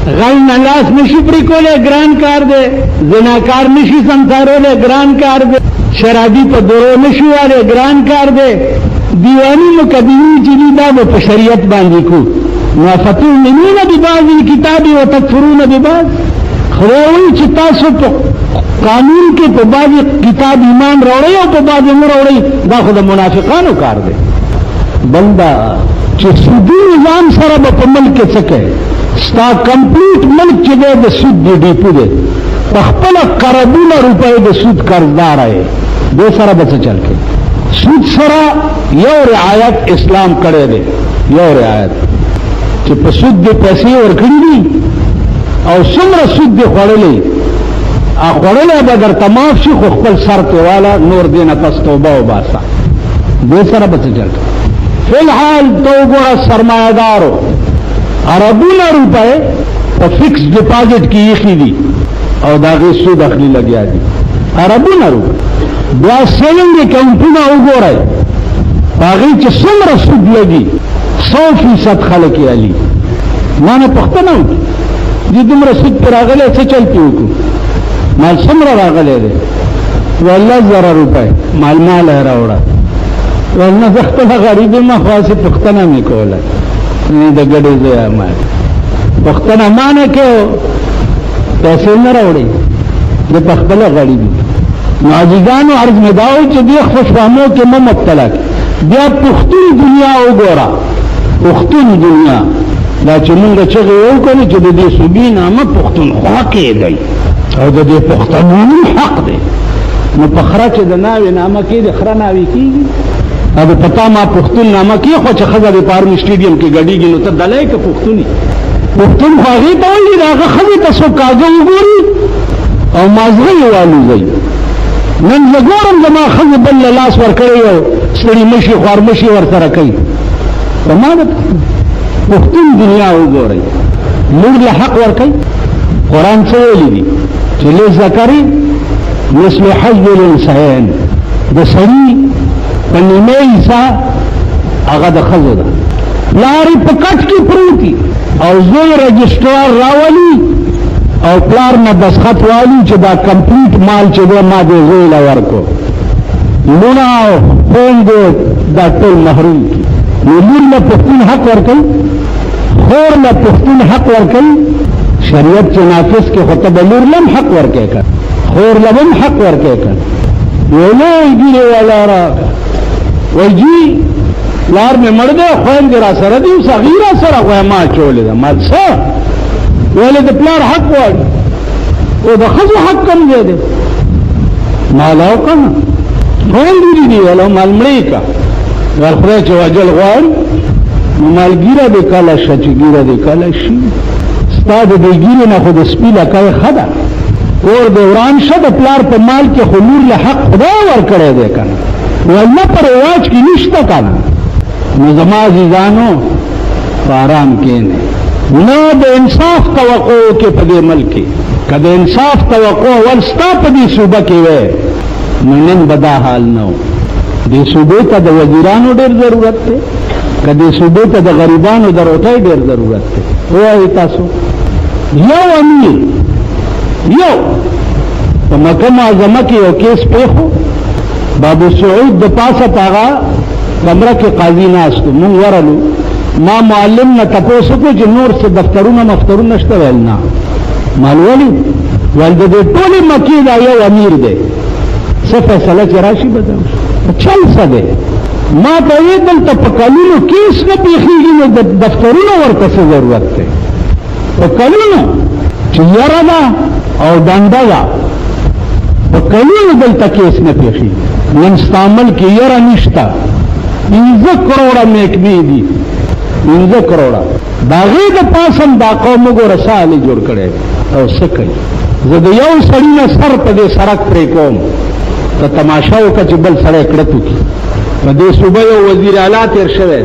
غل نه لاس نشي پرې کولی ګران کار دی، زناکار نشي سمسارولی ګران کار دی، شرابي په درو نشي والی ګران کار دی، دیوانی مقدمي چې دي دا به په شریعت باندې کو. نو فتؤمنون ببعض الکتاب وتکفرون ببعض. خدای وایي چې تاسو په قانون کې په بعض کتاب ایمان راوړئ او په بعض نه راوړئ، دا خو د منافقانو کار دی. بل دا چې سودي نظام سره به په ملک کې څه کوي، ستا کمپلیټ ملک چې دی د سود دی ډیپو دی، په خپله کربونه روپۍ د سود قرضدار یې، دې سره به څه چل کوي. سود سره یو رعایت اسلام کړی دی، یو رعایت چې په سود دې پیسې ورکړي دي او څومره سود دې خوړلی، خوړلی به درته معاف شي، خو خپل سر ته والا نور دې نه پس توبه وباسه، دې سره به څه چل کوي. فی الحال تو ګوره سرمایهدارو اربونه روپۍ په فکس ډپازټ کې ایښي دي او د هغې سود اخلي لګیا دي، اربونه روپۍ. بیا سیونګ اکاونټونه وګورئ، په هغې چې څومره سود لګي 100% خلک یې علي. ما نه پوښتنه وکړي دې دومره سود پې راغلی څه چل پې وکړو، مال څومره راغلی دی؟ والله 1000 روپۍ مال یې راوړه. ولنه زه خپله غریب یم، خو هسې پوښتنه مې کوله د ګډې ځای ما پوښتنه ما نه کوي، پیسې نه راوړئ، زه په خپله غریب یم. نو عزیزانو عرض مې دا و چې دې خوشفهمو کې مه مبتلا کړي. بیا پښتون دنیا وګوره، پښتون دنیا دا چې مونږ چغې وکړو چې د دې صوبې نامه پښتونخوا کېدی او د دې پښتنو حق دی. نو په خره چې د ناوې نامه کېږي، خره ناوې کېږي، او پتا ما پښتون نامه کې خو چې ښځه د پارون سټیډیم کې ګډېږي نو ته دلی که پښتون یې؟ پښتون خو هغې ته وایي د هغه ښځې ته څوک کاږه وګوري او مازغه یې والوځئ. نن زه ګورم زما ښځې بل له لاس ورکړی او ستړي مشي خوارمشي ورسره کوي. په ما د پښتون دنیا وګورئ، لور له حق ورکوي. قرآن څه ویلي دي چې للذکرِ مثل حظ الانثیین، د سړي په نیمه حصه هغه د ښځو ده. پلار په کټ کې پروتي او زوی رجسټرار راولي او پلار نه دستخط والي چې دا کمپلیټ مال چې دی ما دې زوی له ورکو، لونه او خویندې دا ټول محروم کړي. نو لور له پښتون حق ورکوي، خور له پښتون حق ورکوي. شریعت چې نافذ کې خو ته به لور له هم حق ورکوې که، خور له هم حق ورکوې که. یو لوی ګیرې والا راکړه وایي جی پلار مې مړ دی، خویندې را سره دي، اوس هغې را سره خو ما اچولې ده. ما څه ویلې د پلار حق غواړي او د ښځو حق کم ځای دی. مالاو که نه خویندې دي ویلو مال مړې که ور خدای چې وجل غواړي نو مال ګیره دې کله شه چې ګیره دې کله شي. ستا د دې ګیرې نه خو د سپي لکۍ ښه ده، اور د وران شه د پلار په مال کې خو لور له حق خدای ورکړی دی که نه، ولنه په رواج کې نشته که نه. نو زما عزیزانو په ارام کښېنئ، نه د انصاف توقع وکړې په دې ملک کې. که د انصاف توقع ول ستا په دې صوبه کې وی نو نن به دا حال نه و. دې صوبې ته د وزیرانو ډېر ضرورت دی، که دې صوبې ته د غریبانو د روټۍ ډېر ضرورت دی. ووایئ تاسو یو امیر یو په مکه معظمه کې یو کیس پیښو، بابو سعود د پاسه په هغه کمره کې قاضي ناست و، مونږ ورلو. ما معلم نه تپوس وکړو چې نور څه دفترونه مفترونه شته؟ ویل نه. مال ولې؟ ویل د دې ټولې مکې دا یو امیر دی، څه فیصله چې راشي به چل څه دی. ما ته ویې دلته په کلونو کیس نه پېښېږي نو د دفترونو ورته څه ضرورت دی؟ په کلونو چې یره ده او ډنډه ده، په کلونو دلته کیس نه پېښېږي. نن ستا ملک کې یره نشته، 15 کروڑه محکمې دي، 15 کروڑه. د هغې د پاسم دا قوم وګوره څه حالې جوړ کړی او څه کوي. زه د یو سړي نه سر په دې سړک پرې کوم، ته تماشا وکړه چې بل سړی کړت وکړي. په دې صوبه یو وزیر اعلی تېر شوی،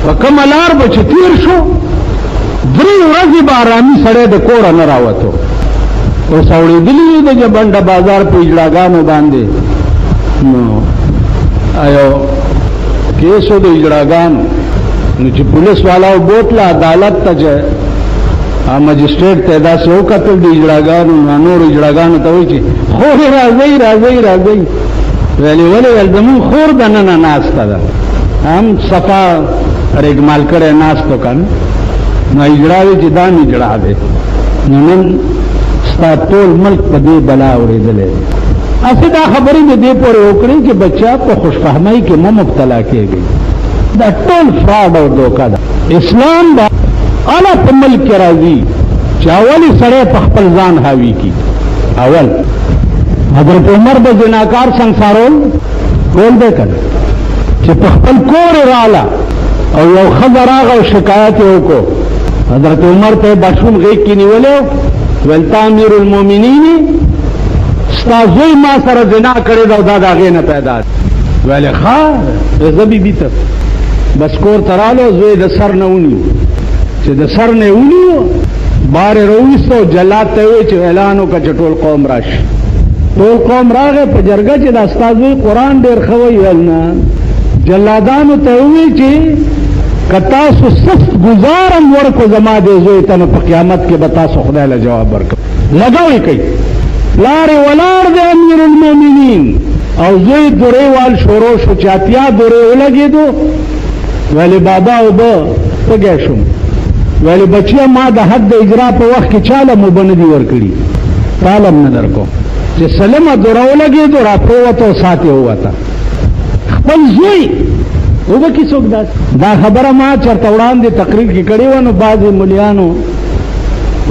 په کومه لار به چې تېر شو 3 ورځې به ارامي سړی د کوره نه راوتو. اوس اورېدلي د جبنډه بازار په اجړاګانو باندې نو ایو کیسو د اجړاګانو نو چې پولیس والاو بوتله عدالت ته چې مجسټریټ ته داسې وکتل د اجراګانو نورو اجراګانو ته وایي چې خورې راځئ راځئ راځئ ویلې ولې ویل زمونږ خور دننه ناسته ده هم صفا رګمال کړی ناستو که نه نو اجرا وی چې دا اجرا دی نو نن ستا ټول ملک په دې بلا اورېدلی دی اسې دا خبرې د دې پورې وکړې چې بچا په خوشفهمۍ کې مه مبتلا کېږي دا ټول فراډ او دوکه ده اسلام با اعلی په ملک کې راځي چې اولې سړی په خپل ځان حاوي کی اول حضرت عمر به زناکار سنسارول کول دی که چې په خپل کور یې راله او یو ښځه راغه او شکایت یې وکړو حضرت عمر ته باشون غیږ کې نیولی ویل تا امیر المؤمنین ستا زوی ما سره زنا کړې ده او دا د هغې نه پیدا دی ویلې ښه زه بیبي ته بس کور ته رالو زوی د سر نه ونیو چې د سر نه یې ونیو بار یې راوویسته او جلاد ته یې وویل چې اعلان وکړه چې ټول قوم راشي ټول قوم راغی په جرګه چې دا ستا زوی قرآن ډېر ښه وایي ویل نه جلادانو ته وویل چې که تاسو سخت گزارم ورکو زما دې زوی ته نو په قیامت کې به تاسو خدای له جواب ورکړو لګوئ کوي لارې ولاړ دی امیر المؤمنین او زوی درې وال شروع شو چې اتیا درې ولګېدو ویلې بابا اوبه تږی شوم ویلې بچیه ما د حد د اجرا په وخت کې چاله موبه نه دي ورکړي تاله هم نه در کوم چې سلمه دوره ولګېدو را پرېوته او سات یې ووته خپل زوی اوبه کې څوک دا خبره ما چېرته وړاندې تقریر کې کړې وه نو بعضې ملیانو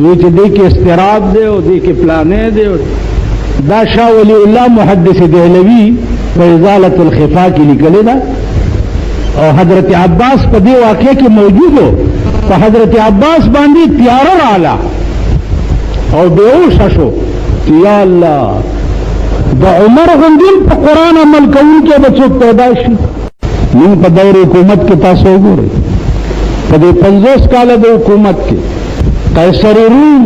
وی چې دې کې استراب دی او دې کې پلانې دی دا شاه ولی الله محدث دهلوي په ازالة الخفا کې لیکلې ده او حضرت عباس په دې واقعه کې موجود و په حضرت عباس باندې تیاره رااله او بېهوشه شو چې یا الله د عمر غوندې په قرآن عمل کوونکی به څوک پیدا شي نن په دور حکومت کې تاسو وګورئ په دې 50 کاله د حکومت کې قیصر روم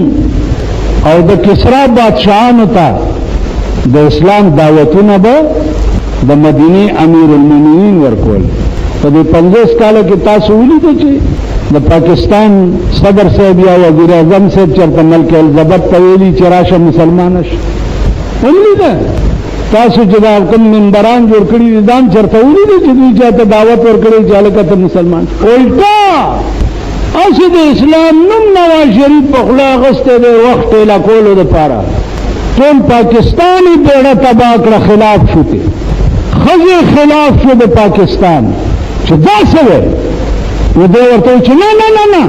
او د کسرا بادشاہانو ته د اسلام دعوتونه به د مدینه امیر المؤمنین ورکول په دې 50 کاله کې تاسو ولیدئ چې د پاکستان صدر صاحب یا وزیر اعظم صاحب چېرته ملک الزبت ته ویلي چې راشه مسلمانه شي ولیدئ تاسو چې دا کوم منبران جوړ کړي دي دا هم چېرته ولیدئ چې دوی چاته دعوت ورکړی چې هلکه ته مسلمان الټا اسی د اسلام نوم نواز شریف په خوله اخیستی دی وخت ټیله کولو دپاره ټول پاکستان یې بیړه تباه کړه خلاف شو ته ښځې خلاف شو د پاکستان چې دا څه دی نو دی ورته وایي چې نه نه نه نه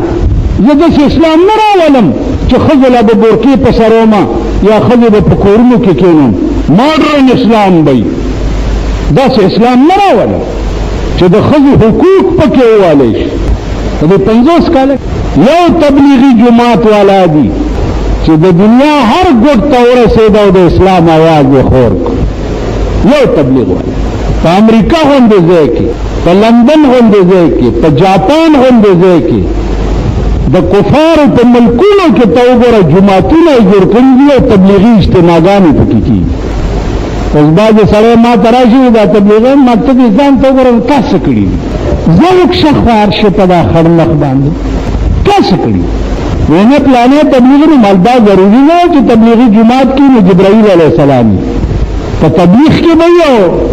زه داسې اسلام نه راولم چې ښځو له به بورکې په سر ومه یا ښځې به په کورونو کې کښېنم ماډرن اسلام به وي داسې اسلام نه راولم چې د ښځو حقوق پکې ووالی شي د 50 کاله یو تبلیغي جماعت والا دي چې د دنیا هر ګوټ ته ورسېد او د اسلام آواز یې خور کړ یو تبلیغ والا په امریکا غوندې ځای کې په لندن غوندې ځای کې په جاپان غوندې ځای کې د کفارو په ملکونو کې ته وګوره جماعتونه یې جوړ کړي دي او تبلیغي اجتماعګانې پکې کېږي اوس بعضې سړی ما ته راشي دا تبلیغیان ما ته دې ځان ته وګوره تا څه کړي دي زوک شخوار شي په دا خړمخ باندې کیسه کړي وینه پلانې تبلیغ نه مالدا ضروری نه چې تبلیغي جماعت کې نو جبرائیل علیه السلام په تبلیغ کې به یو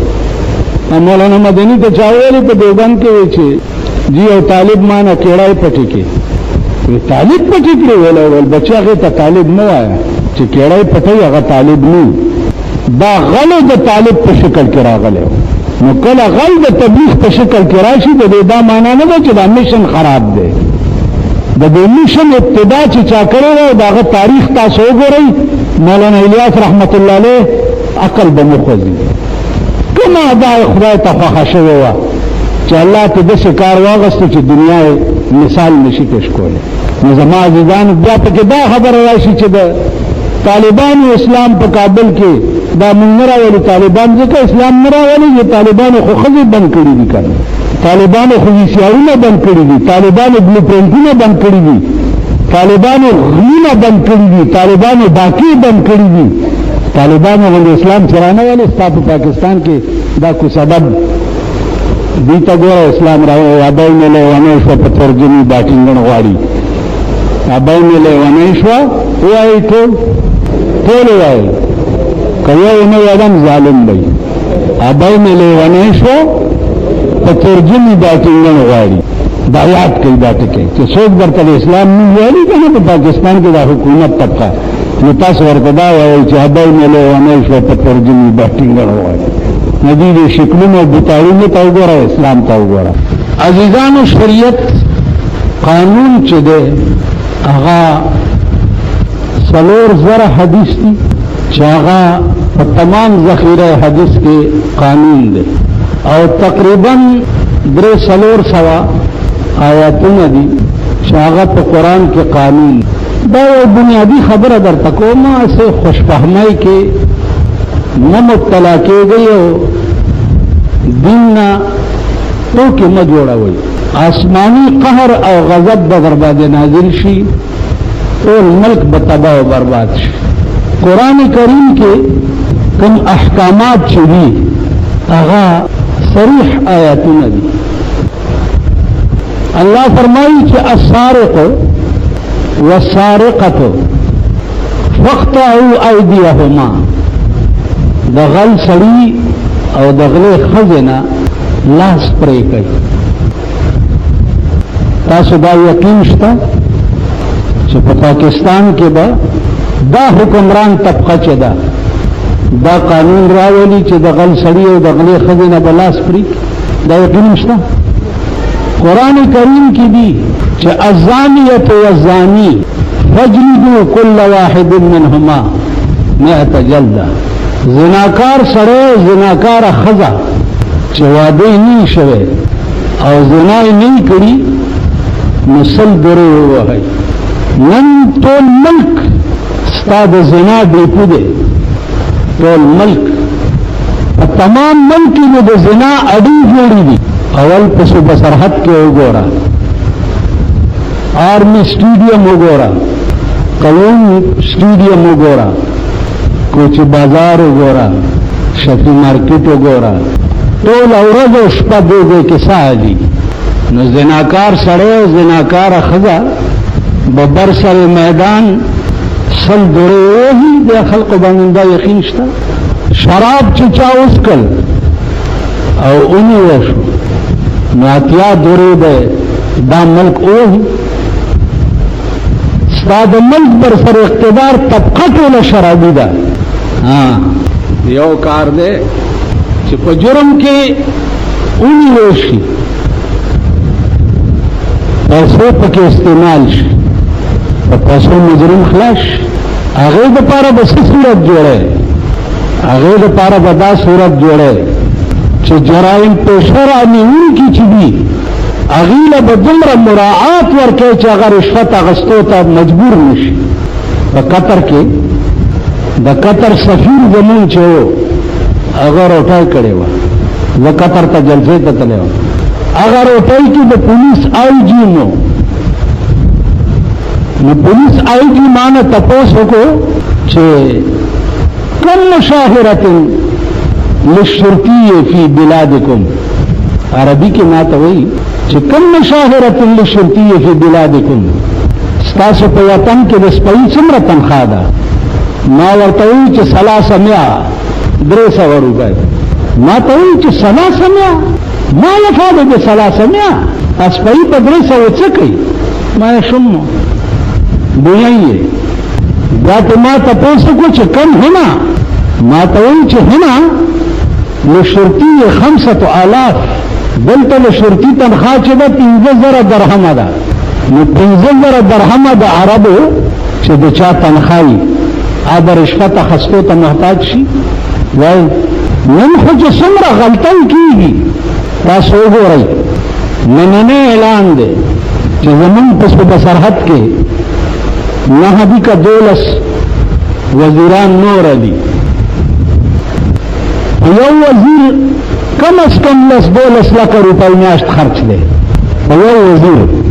مولانا مدني ته چاویلې په دیوبند کې وی چې جی او طالب مانه کېړای پټی کې وی طالب پټی کې ول بچا هغه ته طالب نه وایا چې کېړای پټی هغه طالب نه دا غلو د طالب په شکل کې راغلی نو کله غل د تبلیغ په شکل کې راشي د دې دا معنا نه ده چې دا میشن خراب دی د دې میشن ابتدا چې چا کړی و داغه تاریخ تاسو وګورئ مولانا الیاس رحمت الله علیه عقل به مخوځي کما دا خدای ته خوښه شوې وه چې الله ته داسې کار واغسته چې دنیا مثال نشي پیش کولی نو زما عزیزانو بیا پکې دا خبره راشي چې د طالبانو اسلام په کابل کې دا مونږ نه راولي طالبان ځکه اسلام نه راولي چې طالبانو خو ښځې بند کړي دي که نه طالبانو خو ویسیارونه بند کړي دي طالبانو بلو پرنټونه بند کړي دي طالبانو غلونه بند کړي دي طالبانو ډاکې بند کړي دي طالبانو غوندې اسلام سره نه ولې ستا په پاکستان کې دا کو سبب دوی ته ګوره اسلام را وعده یې نه لیونی شوه په ترجمې دا ټینګڼ غواړي ابای مې لیونی شوه وایي ټول وایي که یو نه ادم ظالم دی ابای مې لیونی شوه په ترجمې دا ټینګن غواړي دا یاد کوي دا ټکی چې څوک درته د اسلام نوم ویلي که نه په پاکستان کې دا حکومت طبقه نو تاسو ورته دا وایئ چې ابای مې لیونی شوه په ترجمې دا ټینګن غواړي نو دوی د شکلونو بوتاړونو ته وګوره اسلام ته وګوره عزیزانو شریعت قانون چې دی هغه 4,000 حدیث دي چې هغه په تمام ذخیره حدیث کې قانون دی او تقریبا 300 آیاتونه دي چې هغه په قرآن کې قانون دا یو بنیادی خبره درته کوم اسه خوشفهمۍ کې نه مبتلا کېږئ او دین نه ټوکې مه جوړوئ آسمانی قهر او غضب به در باندې نازل شي ټول ملک به تباه و برباد شي قرآن کریم کې کوم احکامات چې دي هغه صریح آیاتونه دي الله فرمایي چې السارق والسارقة فاقطعوا أيديهما د غل سړي او د غلې ښځې نه لاس پرې کوي تاسو دا یقین شته چې په پاکستان کې به دا حکمران طبقه چې ده دا قانون راولي چې د غل سړي او د غلې ښځې نه به لاس پرې دا یقین شته قرآن کریم کی دی کہ الزانیت والزانی فجلدوا كل واحد منهما 100 جلدہ زناکار سره زناکار خزا چې واده نه شوه او زنا نه کړی مسل درو وای نن ټول ملک ستاد زنا دی پوده ټول ملک تمام ملک کې د زنا اډې جوړې دي اول په صوبه سرحد کې وګوره آرمی سټیډیم وګوره قلم سټیډیم وګوره کوچ بازار وګوره شفی مارکیټ وګوره ټول ورځ او شپه دوی کې ساجي نو زناکار سره زناکار خزا ببر سره میدان سل دوره د خلق باندې یقین شته شراب چې چا وسکل او اونې وشو نو اتیا دوره ده دا ملک اوه ستاد ملک بر سر اقتدار طبقه ټوله شرابي ده یو کار ده چې په جرم کې اونې وشي پیسو پکې استعمال شي په پیسو مجرم خلاص هغه د پاره بس صورت جوړه هغه د پاره بدا صورت جوړه چې جرایم پیشه رانیون کی چې دي هغه له بدمره مراعات ورکړي چې هغه رشوت اغستو ته مجبور نشي په قطر کې د قطر سفیر زمون چې هغه روټای کړي و د قطر ته جلسه ته تللی و هغه روټای کې د پولیس آی جی نو پولیس آئی جی مانا تپوس کو چھے کم مشاہرت للشرطی فی بلادکم عربی کے ناتا ہوئی چھے کم مشاہرت للشرطی فی بلادکم ستاسو پیاتن کے دسپئی سمر تنخوادا ما ورطوئی چھے 300 روپئے ما توئی چھے 300 ما لفادے دے 300 اسپئی پا 300 چکی ما شمو بوئیے یا تو ما تپوسو کچھ کم ہونا ما توئی چھ ہونا لشرطی 5,000 دلتا لشرطی تنخواہ چھ دا 15,000 درہم دا 15,000 درہم دا عربو چھ دا چا تنخواہی آدھا رشفت خستو تا محتاج شی وائی نن خوچ سمرا غلطن کی گی تاسو ہو رہی نننے اعلان دے چھ زمین پس بسرحد کے نہبی کا 12 وزیران نور علی یو وزیر کم از کم 12 لاکھ روپے میاشت خرچ دے یو وزیر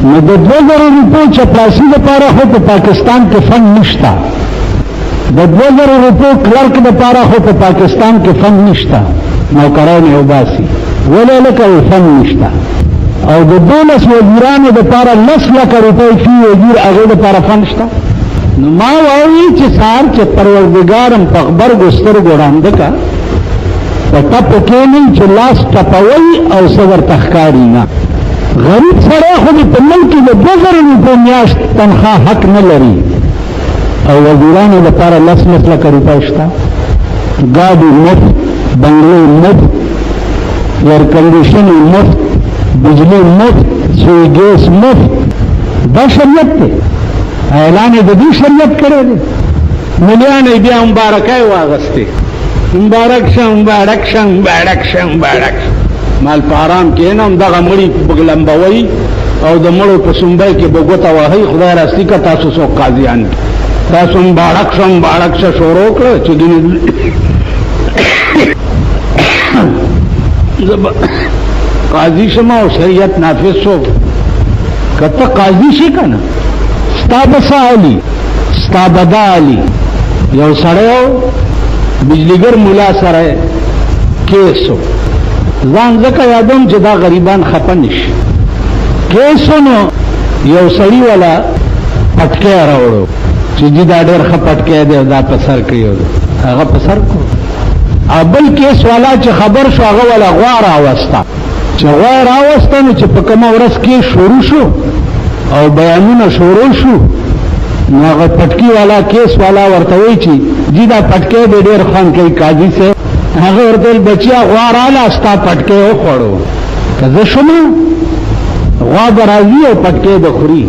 نو د 2000 روپو چپراسی لپاره خو په پاکستان کې فن نشتا د 2000 روپو کلرک لپاره خو په پاکستان کې فن نشتا نوکران او باسي ولې لکه فن نشتا او د 12 وزیرانو دپاره 10 لکه روپۍ فی وزیر هغې دپاره فنډ شته. نو ما وایي چې سهار چې پروردګارم په غبرګو سترګو ړانده کا په ټپو کښېنئ چې لاس ټپوئ او څه ورته ښکاري نه. غریب سړی خو دې په ملک کې د 2000 روپۍ میاشت تنخواه حق نه لري او وزیرانو دپاره 10 لکه روپۍ شته. ګاډي مفت، بنګلې مفت، ایئر کنډیشن مفت، بجلی مفت، سوی ګیس مفت. دا شریعت دی، اعلان د دې شریعت کړی دی. ملیانې بیا مبارکۍ واغستې، مبارک شه مبارک شه مبارک شه مبارک شه. مال په آرام کښېنم دغه مړي لمبوئ او د مړو په سنبۍ کې به ګوته وهئ. خدای راستي که تاسو څوک قاضیان تاسو مبارک شه مبارک شه شروع کړه چې ګینې قاضی شما او شریعت نافذ شو. کته قاضی شي کنه ستا بسا علی ستا بدا علی. یو سړیو بجلیګر مولا سره کیسو ځان ځکه یادوم چې دا غریبان خفه نشي. کیسو نو یو سړی والا پټکی راوړو چې جی دا ډېر ښه پټکی دی دا په سر کړی هغه په سر کړو. بل کیس والا چې خبر شو هغه والا غوا راوسته چې غوا راوسته نو چې په کومه ورځ کې شروع شو او بیانونه شروع شو نو هغه پټکی والا کیس والا ورته وایي چې جی دا پټکی دی ډېر خوند کوي قاضي صاحب. هغه ورته ویل بچیا غوا راله ستا پټکی وخوړو که زه شوم غوا به راځي او پټکی به خوري.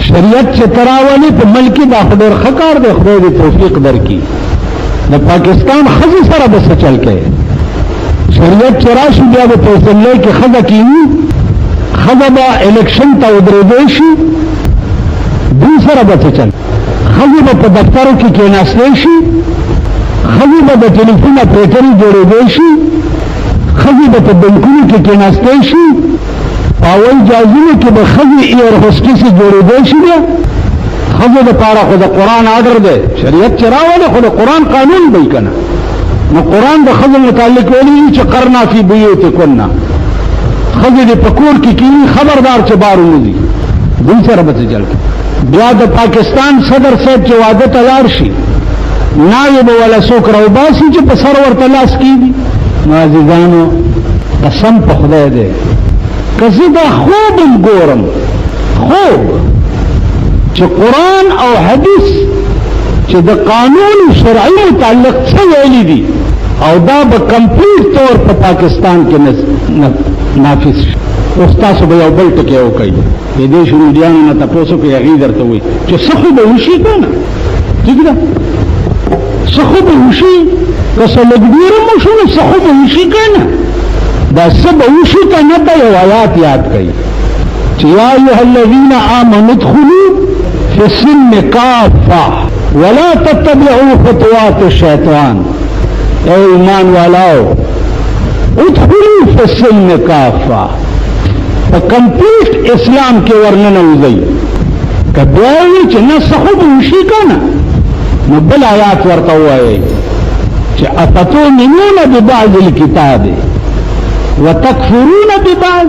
شریعت چې ته راولې په ملک کې دا خو ډېر ښه کار دی، خدای دې توفیق درکړي. د پاکستان ښځې سره به څه چل کوي؟ شریعت چې راشي بیا به په اسمبلۍ کې ښځه کښېني، ښځه به الیکشن ته ودرېدی شي، دوی سره به څه چل؟ ښځې به په دفترو کې کېناستلی شي، ښځې به د ټلیفون اپریټرې جوړېدی شي، ښځې به په بینکونو کې کېناستی شي، په هوایي جهازونو کې به ښځې ایر هوسټسې جوړېدی شي. بیا ښځو دپاره خو د قرآن آډر دی، شریعت چې راولې خو د قرآن قانون دی که نه. نو قرآن د ښځو متعلق ویلي چې قرنا فی بیوتکن، ښځې دې په کور کې کښېني خبردار چې بار ونځي. دوی سره به څه چل کوي؟ بیا د پاکستان صدر صاحب چې واده ته لاړ شي نایب والا څوک راوباسي چې په سر ورته لاس کېږي. نو عزیزانو قسم په خدای دی که زه دا خوب هم ګورم، خوب چې قرآن او حدیث چې د قانون شرعي متعلق څه ویلي دي او دا به کمپلیټ طور په پاکستان کې نافذ شي. اوس تاسو به یو بل ټکی وکئ، د دې شروډیانو نه تپوس وکئ، هغې درته وایي چې څه خو به وشي که نه، ټیک ده، څه خو به وشي، که څه لږ ډېر هم وشو نو څه خو به وشي که نه. دا څه به وشي که نه ته یو آیات یاد کړئ چې یا ایها الذین آمنوا ادخلوا فی السلم کافة ولا تتبعوا خطوات الشیطان. اے ایمان والاو ادخلوا فی السلم کافة، په کمپلیټ اسلام کې ورننوځئ. که بیا وایي چې نه څه خو به وشي که نه نو بل آیات ورته ووایئ چې افتؤمنون ببعض الکتاب وتکفرون ببعض.